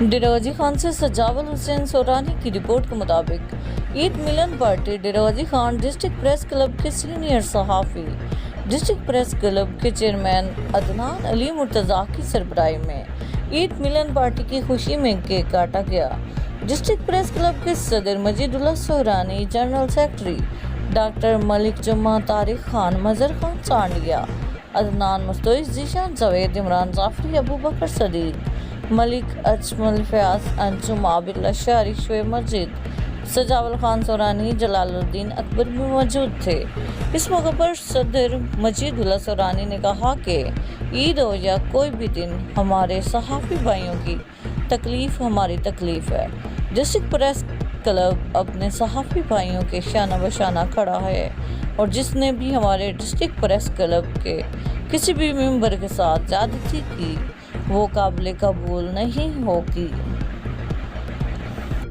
ڈیروازی خان سے سجاول حسین سورانی کی رپورٹ کے مطابق عید ملن پارٹی ڈیروازی خان ڈسٹرکٹ پریس کلب کے سینئر صحافی ڈسٹرکٹ پریس کلب کے چیئرمین عدنان علی مرتضیٰ کی سربراہی میں عید ملن پارٹی کی خوشی میں کیک کاٹا گیا۔ ڈسٹرکٹ پریس کلب کے صدر مجید اللہ سہرانی، جنرل سیکرٹری ڈاکٹر ملک جمعہ، طارق خان، مظہر خان سانڈیا، عدنان مستوئی، ذیشان جاوید، عمران ظافری، ابو بکر صدیق، ملک اجمل، فیاض انجم، عابد اشعری، شعیب مجید، سجاول خان سورانی، جلال الدین اکبر بھی موجود تھے۔ اس موقع پر صدر مجید اللہ سہرانی نے کہا کہ عید ہو یا کوئی بھی دن، ہمارے صحافی بھائیوں کی تکلیف ہماری تکلیف ہے۔ ڈسٹرکٹ پریس کلب اپنے صحافی بھائیوں کے شانہ بشانہ کھڑا ہے اور جس نے بھی ہمارے ڈسٹرکٹ پریس کلب کے کسی بھی ممبر کے ساتھ زیادتی کی وہ قابل قبول نہیں ہوگی۔